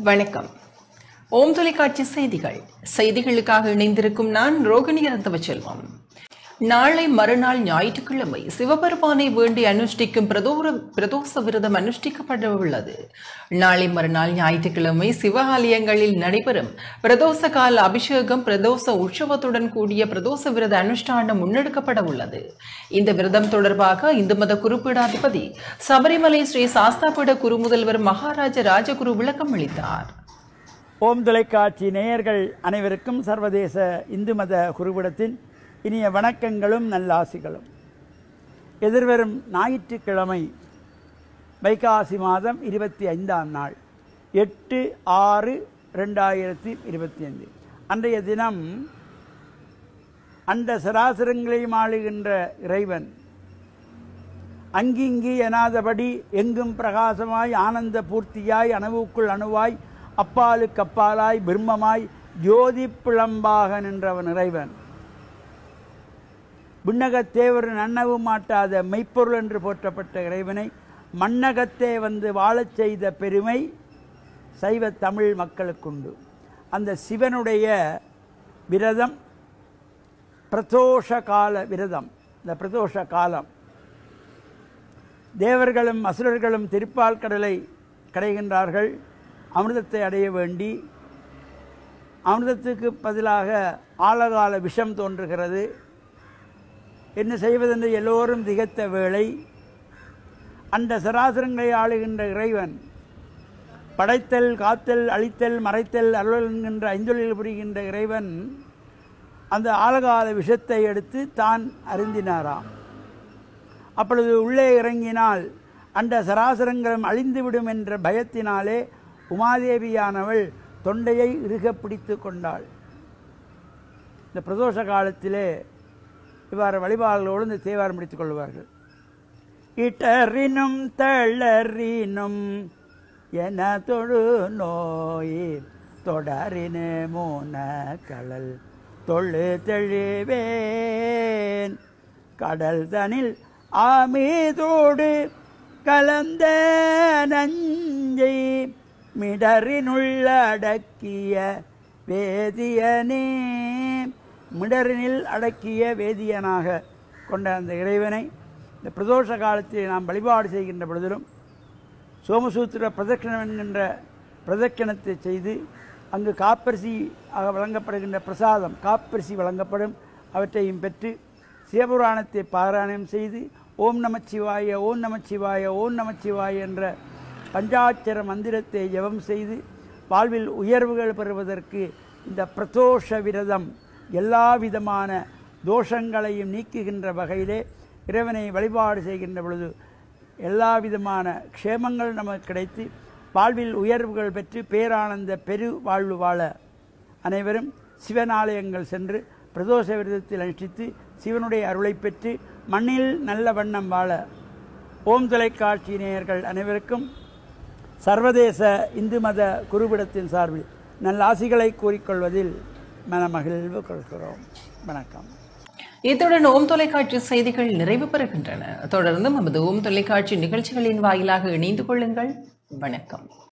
வணக்கம். ஓம் தொலைக்காட்சி செய்திகளுக்காக இணைந்திருக்கும் நான் ரோகிணி ரத்தவச்செல்வம். நாளை மறுநாள் ஞாயிற்றுக்கிழமை சிவபெருமானை வேண்டி அனுஷ்டிக்கும் பிரதோஷ விரதம் அனுஷ்டிக்கப்பட உள்ளது. நாளை மறுநாள் ஞாயிற்றுக்கிழமை சிவாலயங்களில் நடைபெறும் பிரதோஷ கால அபிஷேகம், பிரதோஷ உற்சவத்துடன் கூடிய பிரதோஷ விரத அனுஷ்டானம் முன்னெடுக்கப்பட உள்ளது. இந்த விரதம் தொடர்பாக இந்து மத குருபீடாதிபதி சபரிமலை ஸ்ரீ சாஸ்தாபீட குருமுதல்வர் மகாராஜ ராஜகுரு விளக்கம் அளித்தார். ஓம் தொலைக்காட்சி நேயர்கள் அனைவருக்கும் சர்வதேச இந்து மத குருபீடத்தின் இனிய வணக்கங்களும் நல்லாசிகளும். எதிர்வரும் ஞாயிற்றுக்கிழமை வைகாசி மாதம் 25ஆம் நாள் 8/6/2025 அன்றைய தினம் அண்ட சராசரங்களையும் ஆளுகின்ற இறைவன் அங்கிங்கி எனாதபடி எங்கும் பிரகாசமாய் ஆனந்த பூர்த்தியாய் அணுவுக்குள் அணுவாய் அப்பாலுக்கு அப்பாலாய் பிரம்மமாய் ஜோதி பிளம்பாக நின்றவன் இறைவன். விண்ணகத்தேவர் நன்னவு மாட்டாத மெய்ப்பொருள் என்று போற்றப்பட்ட இறைவனை மண்ணகத்தே வந்து வாழச் செய்த பெருமை சைவ தமிழ் மக்களுக்குண்டு. அந்த சிவனுடைய விரதம் பிரதோஷ கால விரதம். இந்த பிரதோஷ காலம் தேவர்களும் அசுரர்களும் திருப்பால் கடலை கடைகின்றார்கள். அமிர்தத்தை அடைய வேண்டி அமிர்தத்துக்கு பதிலாக ஆழகால விஷம் தோன்றுகிறது. என்ன செய்வதென்று எல்லோரும் திகைத்த வேளை அந்த சராசரங்களை ஆளுகின்ற இறைவன் படைத்தல், காத்தல், அழித்தல், மறைத்தல், அருள் என்கின்ற ஐந்தொழில் புரிகின்ற இறைவன் அந்த ஆழகால விஷத்தை எடுத்து தான் அருந்தினாராம். அப்பொழுது உள்ளே இறங்கினால் அந்த சராசரங்களும் அழிந்துவிடும் என்ற பயத்தினாலே உமாதேவியானவள் தொண்டையை இறுக பிடித்து கொண்டாள். இந்த பிரதோஷ காலத்திலே இவ்வாறு வழிபாடுகளோடு இந்த தேவாரம் முடித்துக் கொள்வார்கள். இட்டறினும் தளறினும் என தொழு நோய் தொடரினு மூன கடல் தொழு தெளிவேன் கடல் தனில் ஆமீதோடு கலந்த நஞ்சை மிடரினுள்ள அடக்கிய வேதியனே. மிடரினில் அடக்கிய வேதியனாக கொண்ட அந்த இறைவனை இந்த பிரதோஷ காலத்தில் நாம் வழிபாடு செய்கின்ற பொழுதிலும் சோமசூத்திர பிரதட்சணம் என்கின்ற பிரதட்சணத்தை செய்து அங்கு காப்பரிசி வழங்கப்படுகின்ற பிரசாதம் காப்பரிசி வழங்கப்படும். அவற்றையும் பெற்று சிவபுராணத்தை பாராயணம் செய்து ஓம் நமச்சிவாய ஓம் நமச்சிவாய ஓம் நமச்சிவாய என்ற பஞ்சாட்சர மந்திரத்தை ஜெபம் செய்து வாழ்வில் உயர்வுகள் பெறுவதற்கு இந்த பிரதோஷ விரதம் எல்லா விதமான தோஷங்களையும் நீக்குகின்ற வகையிலே இறைவனை வழிபாடு செய்கின்ற பொழுது எல்லா விதமான க்ஷேமங்கள் நமக்கு கிடைத்து வாழ்வில் உயர்வுகள் பெற்று பேரானந்த பெரு வாழ்வு வாழ அனைவரும் சிவனாலயங்கள் சென்று பிரதோஷ விரதத்தில் அனுஷ்டித்து சிவனுடைய அருளை பெற்று மண்ணில் நல்ல வண்ணம் வாழ ஓம் தொலைக்காட்சி நேயர்கள் அனைவருக்கும் சர்வதேச இந்து மத குருபீடத்தின் சார்பில் நல்ல ஆசிகளை கூறிக்கொள்வதில் மனமகிழ்வு கொள்கிறோம். வணக்கம். இத்துடன் ஓம் தொலைக்காட்சி செய்திகள் நிறைவு பெறுகின்றன. தொடர்ந்து நமது ஓம் தொலைக்காட்சி நிகழ்ச்சிகளின் வாயிலாக இணைந்து கொள்ளுங்கள். வணக்கம்.